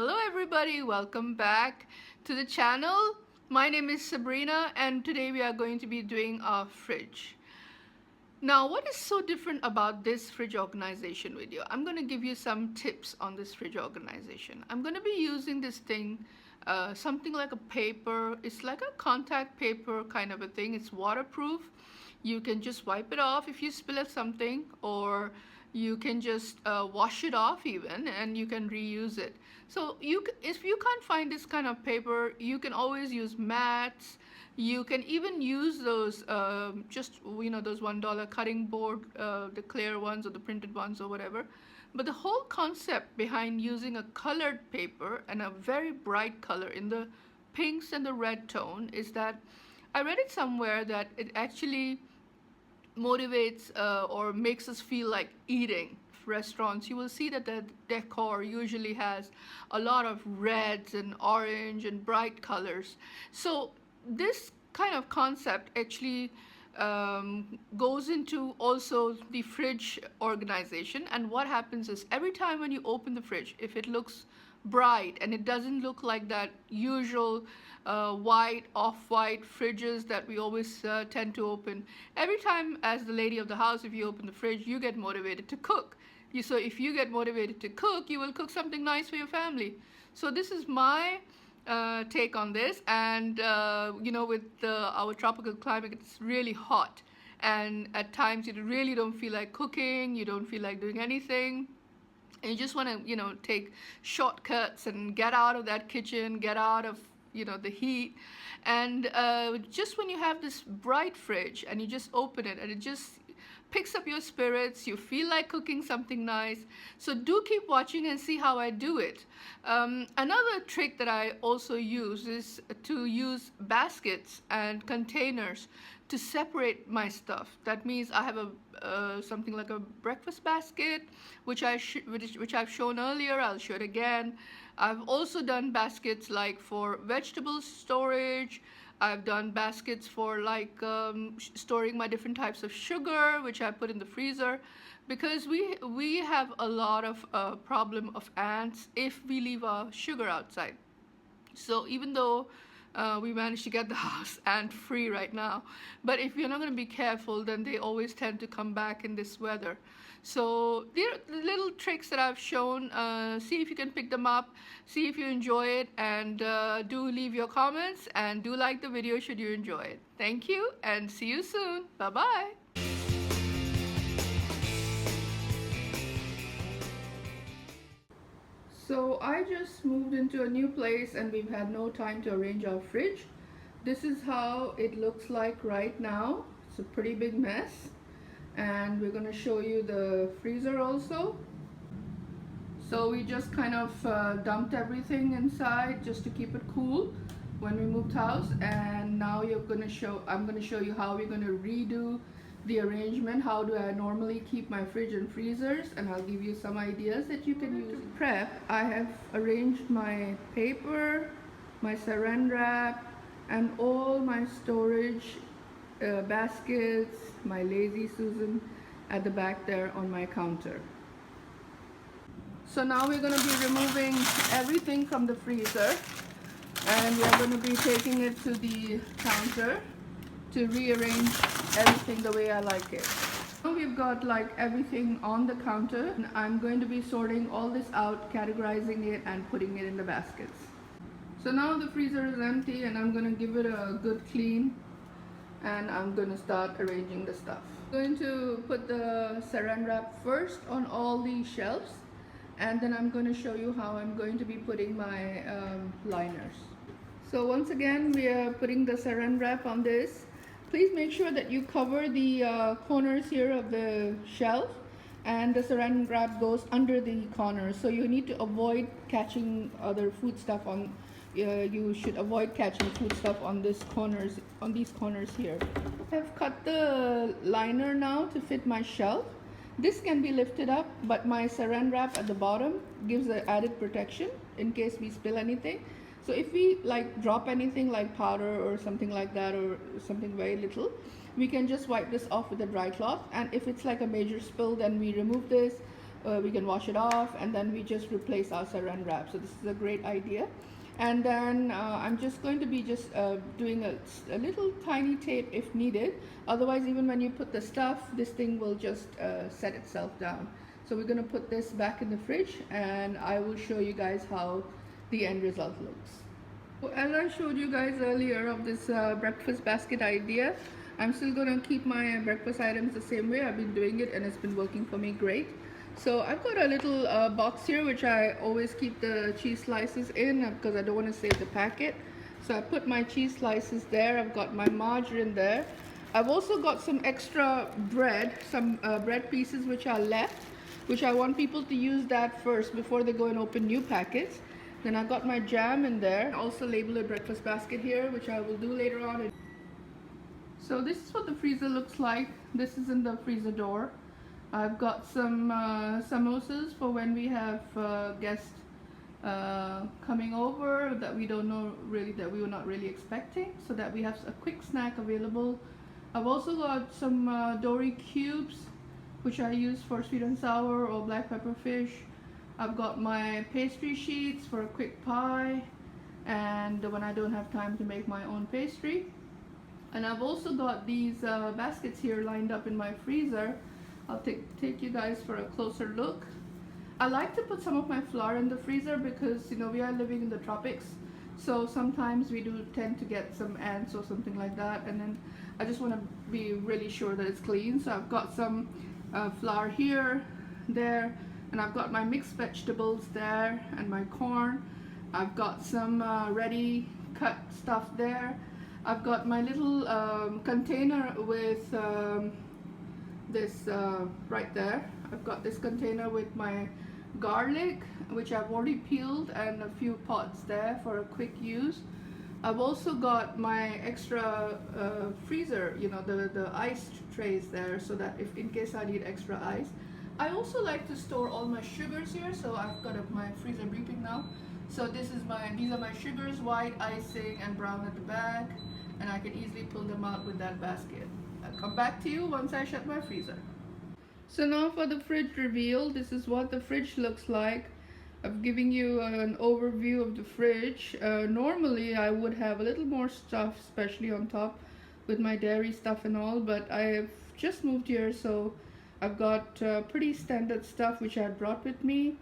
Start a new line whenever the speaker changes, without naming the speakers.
Hello everybody, welcome back to the channel. My name is Sabrina and today we are going to be doing our fridge. Now what is so different about this fridge organization video? I'm going to give you some tips on this fridge organization. I'm going to be using this thing, something like a paper. It's like a contact paper kind of a thing. It's waterproof. You can just wipe it off if you spill something, or you can just wash it off even, and you can reuse it. So if you can't find this kind of paper, you can always use mats. You can even use those those $1 cutting board, the clear ones or the printed ones or whatever. But the whole concept behind using a colored paper and a very bright color in the pinks and the red tone is that I read it somewhere that it actually motivates or makes us feel like eating. Restaurants, you will see that the decor usually has a lot of reds and orange and bright colors. So this kind of concept actually goes into also the fridge organization. And what happens is every time when you open the fridge, if it looks bright and it doesn't look like that usual white, off-white fridges that we always tend to open, every time as the lady of the house, if you open the fridge, you get motivated to cook. So if you get motivated to cook, you will cook something nice for your family. So this is my take on this. And with our tropical climate, it's really hot, and at times you really don't feel like cooking, you don't feel like doing anything, and you just want to take shortcuts and get out of that kitchen, get out of the heat. And just when you have this bright fridge and you just open it and it just picks up your spirits, you feel like cooking something nice. So do keep watching and see how I do it. Another trick that I also use is to use baskets and containers to separate my stuff. That means I have something like a breakfast basket, which I've shown earlier. I'll show it again. I've also done baskets like for vegetable storage. I've done baskets for like storing my different types of sugar, which I put in the freezer, because we have a lot of problem of ants if we leave our sugar outside. So even though we managed to get the house ant free right now, but if you're not going to be careful, then they always tend to come back in this weather. So there are little tricks that I've shown. See if you can pick them up, see if you enjoy it, and do leave your comments and do like the video should you enjoy it. Thank you and see you soon. Bye bye. So I just moved into a new place and we've had no time to arrange our fridge. This is how it looks like right now. It's a pretty big mess. And we're going to show you the freezer also. So we just kind of dumped everything inside just to keep it cool when we moved house. And now I'm going to show you how we're going to redo the arrangement. How do I normally keep my fridge and freezers, and I'll give you some ideas that you can use. To prep, I have arranged my paper, my saran wrap, and all my storage baskets, my Lazy Susan at the back there on my counter. So now we're going to be removing everything from the freezer, and we are going to be taking it to the counter to rearrange everything the way I like it. Now we've got like everything on the counter, and I'm going to be sorting all this out, categorizing it, and putting it in the baskets. So now the freezer is empty, and I'm going to give it a good clean, and I'm going to start arranging the stuff. I'm going to put the saran wrap first on all the shelves, and then I'm going to show you how I'm going to be putting my liners. So once again, we are putting the saran wrap on this. Please make sure that you cover the corners here of the shelf, and the saran wrap goes under the corners. So you need to avoid catching other food stuff on. You should avoid catching food stuff on these corners here. I have cut the liner now to fit my shelf. This can be lifted up, but my saran wrap at the bottom gives an added protection in case we spill anything. So if we like drop anything like powder or something like that, or something very little, we can just wipe this off with a dry cloth. And if it's like a major spill, then we remove this, we can wash it off, and then we just replace our saran wrap. So this is a great idea. And then I'm just going to be just doing a little tiny tape if needed. Otherwise, even when you put the stuff, this thing will just set itself down. So we're going to put this back in the fridge, and I will show you guys how the end result looks. So as I showed you guys earlier of this breakfast basket idea, I'm still going to keep my breakfast items the same way. I've been doing it and it's been working for me great. So I've got a little box here which I always keep the cheese slices in because I don't want to save the packet. So I put my cheese slices there. I've got my margarine there. I've also got some extra bread, some bread pieces which are left, which I want people to use that first before they go and open new packets. Then I've got my jam in there. I also label a breakfast basket here, which I will do later on. So this is what the freezer looks like. This is in the freezer door. I've got some samosas for when we have guests coming over that we don't know really, that we were not really expecting, so that we have a quick snack available. I've also got some dory cubes, which I use for sweet and sour or black pepper fish. I've got my pastry sheets for a quick pie and when I don't have time to make my own pastry. And I've also got these baskets here lined up in my freezer. I'll take you guys for a closer look. I like to put some of my flour in the freezer because, you know, we are living in the tropics, so sometimes we do tend to get some ants or something like that, and then I just want to be really sure that it's clean. So I've got some flour here, there, and I've got my mixed vegetables there and my corn. I've got some ready cut stuff there. I've got my little container with this right there. I've got this container with my garlic, which I've already peeled, and a few pods there for a quick use. I've also got my extra freezer, you know, the ice trays there, so that if in case I need extra ice. I also like to store all my sugars here, so I've got my freezer beeping now. So these are my sugars, white, icing, and brown at the back, and I can easily pull them out with that basket. I'll come back to you once I shut my freezer. So now for the fridge reveal. This is what the fridge looks like. I'm giving you an overview of the fridge. Normally I would have a little more stuff, especially on top with my dairy stuff and all, but I have just moved here, so I've got pretty standard stuff which I had brought with me.